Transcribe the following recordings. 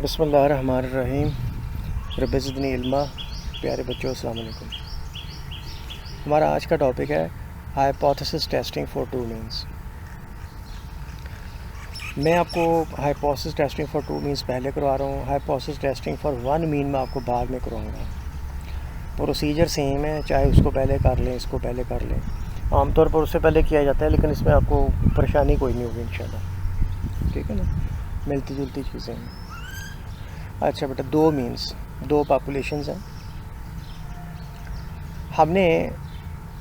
बिस्मिल्लाहिर्रहमानिर्रहीम। रब्बि ज़िदनी इल्मा। प्यारे बच्चों, अस्सलाम वालेकुम। हमारा आज का टॉपिक है hypothesis testing for two means. मैं आपको hypothesis testing for two means पहले करवा रहा हूँ। Hypothesis testing for one mean मैं आपको बाद में करवाऊँगा। प्रोसीजर सेम है, चाहे उसको पहले कर लें, इसको पहले कर लें। आमतौर पर उससे पहले किया जाता है, लेकिन इसमें आपको परेशानी कोई नहीं होगी इंशाल्लाह। ठीक है ना, मिलती जुलती चीज़ें हैं। अच्छा बेटा, दो मीन्स, दो पॉपुलेशंस हैं। हमने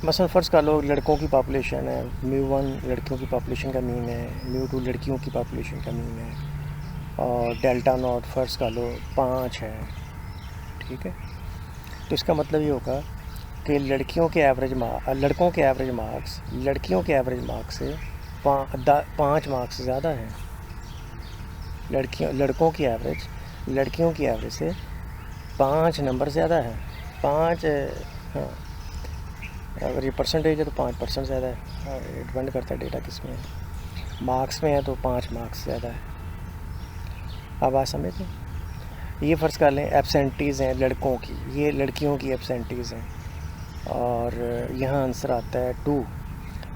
मसलन फ़र्ज़ कर लो लड़कों की पॉपुलेशन है, μ1 लड़कियों की पॉपुलेशन का मीन है, μ2 लड़कियों की पॉपुलेशन का मीन है, और डेल्टा नॉट फ़र्ज़ कर लो 5 है। ठीक है, तो इसका मतलब ये होगा कि लड़कों के एवरेज मार्क्स लड़कियों के एवरेज मार्क्स से 5 मार्क्स ज़्यादा है। लड़कों की एवरेज लड़कियों की एवरेज से 5 नंबर ज़्यादा है। 5, हाँ, अगर ये परसेंटेज है तो 5% ज़्यादा है। डिपेंड करता है डेटा किस में है। मार्क्स में है तो 5 मार्क्स ज़्यादा है। अब बात समझते हैं। ये फ़र्ज़ कर लें एब्सेंटीज़ हैं लड़कों की, ये लड़कियों की एब्सेंटीज़ हैं, और यहाँ आंसर आता है 2।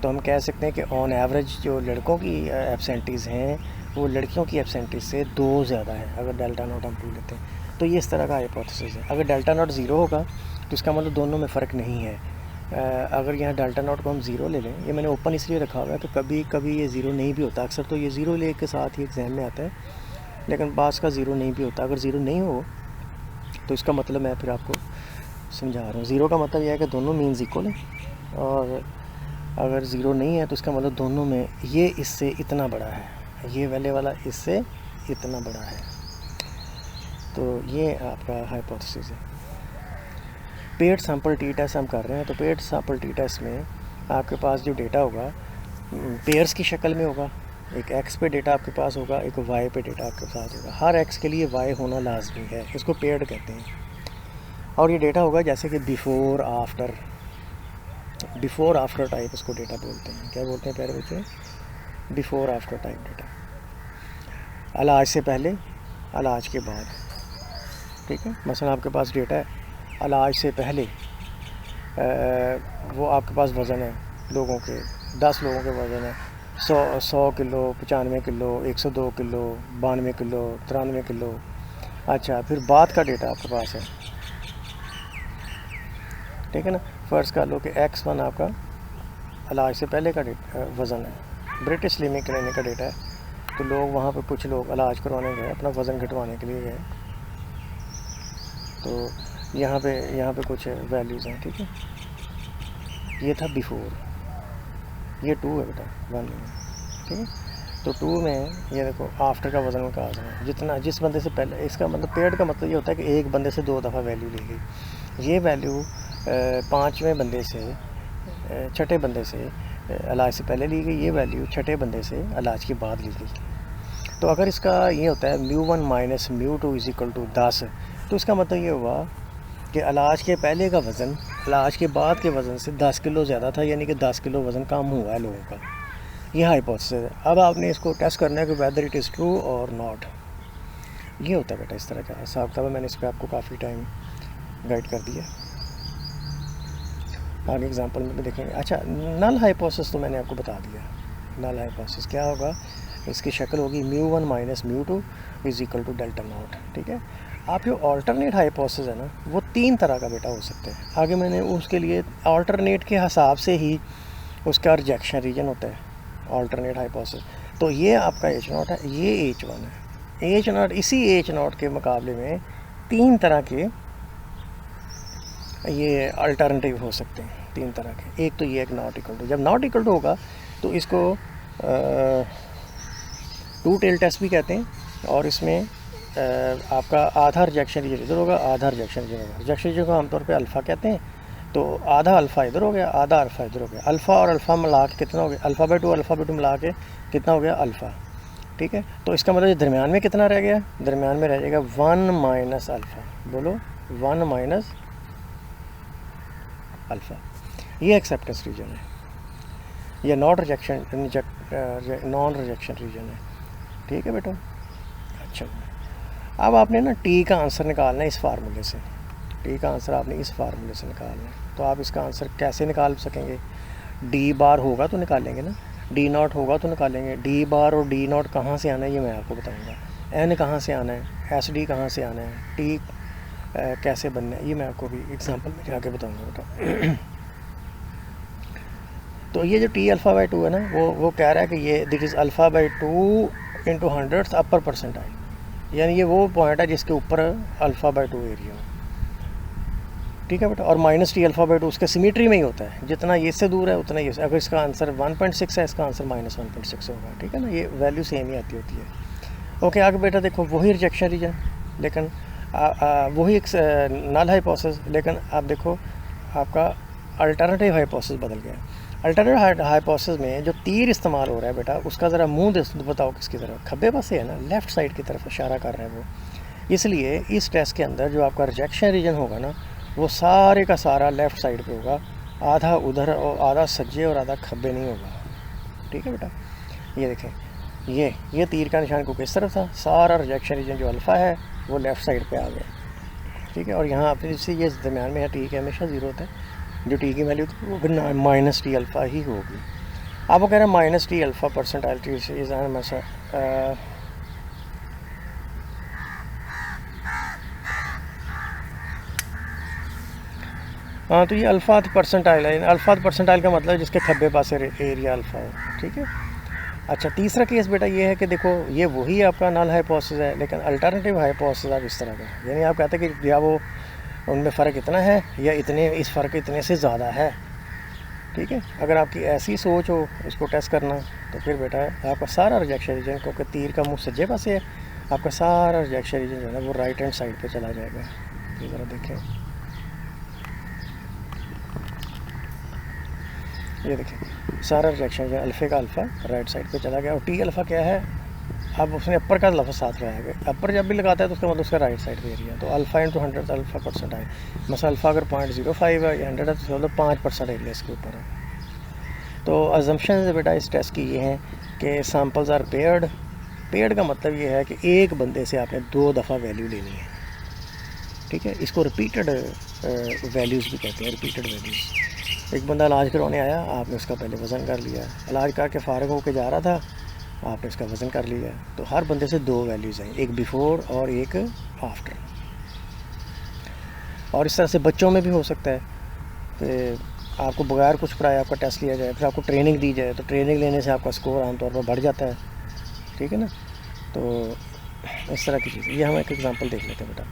तो हम कह सकते हैं कि ऑन एवरेज जो लड़कों की एब्सेंटीज़ हैं वो लड़कियों की एब्सेंटीज़ से 2 ज़्यादा है, अगर डेल्टा नॉट हम 2 लेते हैं। तो ये इस तरह का हाइपोथेसिस है। अगर डेल्टा नॉट 0 होगा तो इसका मतलब दोनों में फ़र्क नहीं है। अगर यहाँ डेल्टा नॉट को हम 0 ले लें, ये मैंने ओपन इसलिए रखा हुआ है कि कभी कभी ये 0 नहीं भी होता। अक्सर तो ये 0 ले के साथ ही एग्ज़ाम में आता है, लेकिन बास का 0 नहीं भी होता। अगर 0 नहीं हो तो इसका मतलब मैं फिर आपको समझा रहा हूँ। 0 का मतलब यह है कि दोनों मीन्स इक्वल है, और अगर 0 नहीं है तो इसका मतलब दोनों में ये इससे इतना बड़ा है, ये वाले वाला इससे इतना बड़ा है। तो ये आपका हाइपोथेसिस है। पेड सैंपल टी टेस्ट हम कर रहे हैं, तो पेड सैंपल टी टेस्ट में आपके पास जो डेटा होगा पेयर्स की शक्ल में होगा। एक एक्स पे डेटा आपके पास होगा, एक वाई पे डेटा आपके साथ होगा। हर एक्स के लिए वाई होना लाजमी है, इसको पेड कहते हैं। और ये डेटा होगा जैसे कि बिफ़ोर आफ्टर टाइप, इसको डेटा बोलते हैं। क्या बोलते हैं प्यारे बच्चे? Before after type data. इलाज से पहले, इलाज के बाद। ठीक है, मसलन आपके पास डेटा है इलाज से पहले, वो आपके पास वज़न है लोगों के, 10 लोगों के वज़न है 100 kilo, 95 kilo, 102 kilo, 92 kilo, 93 kilo. अच्छा, फिर बाद का डेटा आपके पास है। ठीक है ना, फ़र्ज़ कर लो कि X1 आपका इलाज से पहले का वज़न है। ब्रिटिश लिमिक क्लिनिक का डेटा है, तो लोग वहाँ पे कुछ लोग इलाज करवाने गए, अपना वज़न घटवाने के लिए गए, तो यहाँ पे कुछ वैल्यूज़ हैं। ठीक है, ये था बिफ़ोर, ये 2 है बेटा, 1 नहीं है। ठीक है, तो 2 में ये देखो आफ्टर का वज़न का है जितना जिस बंदे से पहले। इसका मतलब पेड का मतलब ये होता है कि एक बंदे से 2 दफ़ा वैल्यू ली गई। ये वैल्यू 5वें बंदे से, छठे बंदे से इलाज से पहले ली गई, ये वैल्यू छठे बंदे से इलाज के बाद ली गई। तो अगर इसका ये होता है μ1 माइनस μ2 = 10, तो इसका मतलब ये हुआ कि इलाज के पहले का वज़न इलाज के बाद के वज़न से 10 किलो ज़्यादा था, यानी कि 10 किलो वज़न कम हुआ है लोगों का। यह हाइपोथेसिस है। अब आपने इसको टेस्ट करना है कि वेदर इट इज़ ट्रू और नॉट। ये होता है बेटा इस तरह का हिसाब किताब। मैंने इस पर आपको काफ़ी टाइम गाइड कर दिया, आगे एग्जांपल में भी देखेंगे। अच्छा, नल हाइपोथेसिस तो मैंने आपको बता दिया। नल हाइपोथेसिस क्या होगा, इसकी शक्ल होगी μ1 माइनस μ2 = डेल्टा नॉट। ठीक है, आप जो ऑल्टरनेट हाइपोथेसिस है ना, वो 3 तरह का बेटा हो सकते हैं। आगे मैंने उसके लिए ऑल्टरनेट के हिसाब से ही उसका रिजेक्शन रीजन होता है ऑल्टरनेट हाइपोथेसिस। तो ये आपका H0 है, ये H1 है। H0, इसी H0 के मुकाबले में 3 तरह के ये अल्टरनेटिव हो सकते हैं, 3 तरह के। एक तो ये एक नॉट इक्वल टू, जब नॉट इक्वल टू होगा तो इसको 2 टेल टेस्ट भी कहते हैं, और इसमें आपका आधा रिजेक्शन रीजन इधर होगा, आधा रिजेक्शन रीजन होगा। रिजेक्शन रीजन को आमतौर पे अल्फ़ा कहते हैं, तो आधा अल्फ़ा इधर हो गया, आधा अल्फ़ा इधर हो गया। अल्फ़ा और अल्फ़ा मिला के कितना हो गया? अल्फ़ा/2 मिला के कितना हो गया? अल्फ़ा। ठीक है, तो इसका मतलब दरमियान में कितना रह गया? दरमियान में रह जाएगा 1 माइनस अल्फ़ा। बोलो, 1 माइनस अल्फ़ा। ये एक्सेप्टेंस रीजन है, ये नॉन रिजेक्शन रीजन है। ठीक है बेटा। अच्छा, अब आपने ना टी का आंसर निकालना है इस फार्मूले से, टी का आंसर आपने इस फार्मूले से निकालना है। तो आप इसका आंसर कैसे निकाल सकेंगे? डी बार होगा तो निकालेंगे ना, डी नॉट होगा तो निकालेंगे। डी बार और डी नॉट कहाँ से आना है ये मैं आपको बताऊँगा। एन कहाँ से आना है, एस डी कहाँ से आना है, टी कैसे बनना है, ये मैं आपको भी एग्जांपल में जाके बताऊँगा बेटा। तो ये जो टी अल्फ़ा बाई 2 है ना, वो कह रहा है कि ये that is alpha by 2 into 100 upper percentile, यानी ये वो पॉइंट है जिसके ऊपर अल्फ़ा बाई 2 एरिया हो। ठीक है बेटा। और माइनस टी अल्फ़ा बाई 2 उसके सिमेट्री में ही होता है, जितना ये से दूर है उतना ये से। अगर इसका आंसर 1.6 है, इसका आंसर -1.6 होगा। ठीक है ना, ये वैल्यू सेम ही आती होती है। ओके, आगे बेटा देखो, वही रिजेक्शन रीजन, लेकिन वही एक नल हाइपोथेसिस, लेकिन आप देखो आपका अल्टरनेटिव हाइपोथेसिस बदल गया। अल्टरनेटिव हाइपोथेसिस में जो तीर इस्तेमाल हो रहा है बेटा, उसका ज़रा मुंह बताओ किसकी तरफ, खब्बे पास से है ना, लेफ़्ट साइड की तरफ इशारा कर रहे हैं वो। इसलिए इस टेस्ट के अंदर जो आपका रिजेक्शन रीजन होगा ना, वो सारे का सारा लेफ़्ट साइड पे होगा, आधा उधर और आधा सज्जे और आधा खब्बे नहीं होगा। ठीक है बेटा, ये देखें, ये तीर का निशान को किस तरफ था, सारा रिजेक्शन रीजन जो अल्फ़ा है वो लेफ़्ट साइड पे आ गया। ठीक है, और यहाँ आप इससे ये दरम्यान में है, टी के हमेशा ज़ीरो होता है, जो टी की वैल्यू थी वो फिर माइनस टी अल्फ़ा ही होगी। अब वो कह रहे हैं माइनस टी अल्फ़ा परसेंटाइल हाँ, तो ये अल्फ़ात परसेंटाइल है। अल्फ़ात परसेंटाइल का मतलब जिसके खब्बे पास एरिया अल्फ़ा हो। ठीक है। अच्छा, तीसरा केस बेटा ये है कि देखो, ये वही आपका नल हाइपोथेसिस है, लेकिन अल्टरनेटिव हाइपोथेसिस आप इस तरह का, यानी आप कहते हैं कि या वो उनमें फ़र्क इतना है या इतने, इस फ़र्क इतने से ज़्यादा है। ठीक है, अगर आपकी ऐसी सोच हो इसको टेस्ट करना, तो फिर बेटा आपका सारा रिजेक्शन रीजन, क्योंकि तीर का मुँह सज्जे पासे है, आपका सारा रिजेक्शन रीजन जो है ना वो राइट हैंड साइड पे चला जाएगा। ये ज़रा देखें, ये देखें, सारा रिजेक्शन रीजन अल्फ़े का अल्फ़ा राइट साइड पे चला गया। और टी अल्फ़ा क्या है, अब उसने अपर का लफ्ज़ साथ लगाया गया। अपर जब भी लगाता है तो उसका मतलब उसका राइट साइड पे एरिया, तो अल्फ़ा इंटू 100 अल्फ़ा परसेंटाइल, मसला अल्फ़ा अगर 0.05 है या 100 है तो मतलब 5% एरिया इसके ऊपर है। तो अजम्पशन बेटा इस टेस्ट की ये हैं कि सैम्पल्स आर पेयर्ड। पेयर्ड का मतलब ये है कि एक बंदे से आपने 2 दफ़ा वैल्यू लेनी है। ठीक है, इसको रिपीटेड वैल्यूज़ भी कहते हैं, रिपीटेड वैल्यूज़। एक बंदा इलाज करवाने आया, आपने उसका पहले वज़न कर लिया, इलाज करके फ़ारिग होकर जा रहा था, आपने इसका वज़न कर लिया, तो हर बंदे से 2 वैल्यूज़ आई, एक बिफ़ोर और एक आफ्टर। और इस तरह से बच्चों में भी हो सकता है कि आपको बगैर कुछ पढ़ाए आपका टेस्ट लिया जाए, फिर आपको ट्रेनिंग दी जाए, तो ट्रेनिंग लेने से आपका स्कोर आमतौर पर बढ़ जाता है। ठीक है ना, तो इस तरह की चीज़। ये हम एक एग्जांपल देख लेते हैं बेटा।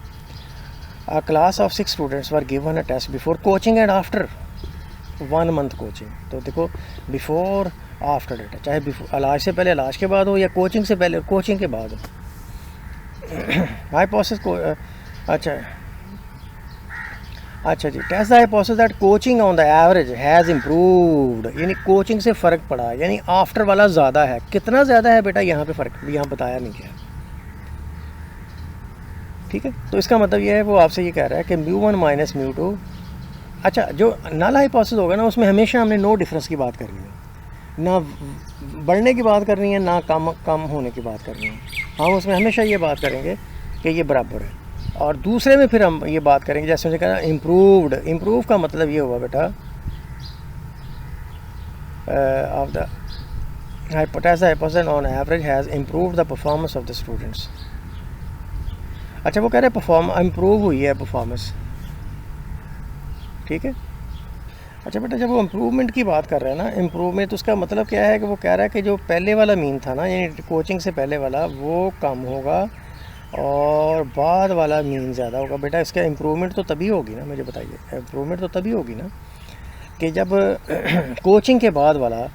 A class of 6 students were given a test before coaching and after 1 month coaching. तो देखो, बिफोर आफ्टर डेटा, चाहे बिफोर इलाज से पहले, इलाज के बाद हो, या कोचिंग से पहले, कोचिंग के बाद हो। हाइपोथेसिस को अच्छा जी, test the hypothesis that coaching on the average has improved, यानी कोचिंग से फ़र्क पड़ा, यानी आफ्टर वाला ज़्यादा है। कितना ज़्यादा है बेटा, यहाँ पे फ़र्क यहाँ बताया नहीं गया। ठीक है, तो इसका मतलब ये है, वो आपसे ये कह रहा है कि μ1 माइनस μ2। अच्छा, जो नल हाइपोथेसिस होगा ना, उसमें हमेशा हमने नो डिफरेंस की बात करनी है, ना बढ़ने की बात करनी है, ना कम होने की बात करनी है। हम उसमें हमेशा ये बात करेंगे कि ये बराबर है। और दूसरे में फिर हम ये बात करेंगे, जैसे मुझे कहना इम्प्रूव्ड। इम्प्रूव का मतलब ये हुआ बेटा of the hypothesis on average has improved the performance of the students. अच्छा, वो कह रहे हैं इम्प्रूव हुई है परफॉर्मेंस। ठीक है। अच्छा बेटा, जब वो इम्प्रूवमेंट की बात कर रहा है ना, इम्प्रूवमेंट, तो उसका मतलब क्या है कि वो कह रहा है कि जो पहले वाला मीन था ना, यानी कोचिंग से पहले वाला, वो कम होगा और बाद वाला मीन ज़्यादा होगा। बेटा इसका इम्प्रूवमेंट तो तभी होगी ना, मुझे बताइए, इम्प्रूवमेंट तो तभी होगी ना कि जब कोचिंग के बाद वाला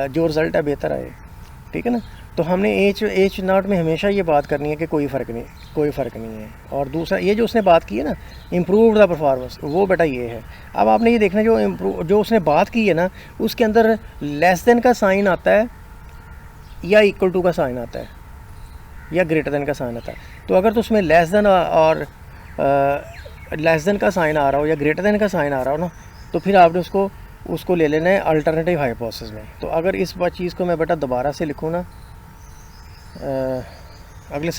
जो रिज़ल्ट है बेहतर आए। ठीक है ना, तो हमने एच नॉट में हमेशा ये बात करनी है कि कोई फ़र्क नहीं है। और दूसरा ये जो उसने बात की है ना, इम्प्रूव द परफॉर्मेंस, वो बेटा ये है। अब आपने ये देखना, जो उसने बात की है ना, उसके अंदर लेस देन का साइन आता है या इक्वल टू का साइन आता है या ग्रेटर देन का साइन आता है। तो अगर तो उसमें लेस देन और लेस देन का साइन आ रहा हो या ग्रेटर देन का साइन आ रहा हो ना, तो फिर आपने उसको ले लेना है अल्टरनेटिव हाइपोथेसिस में। तो अगर इस चीज़ को मैं बेटा दोबारा से लिखूँ ना, अगले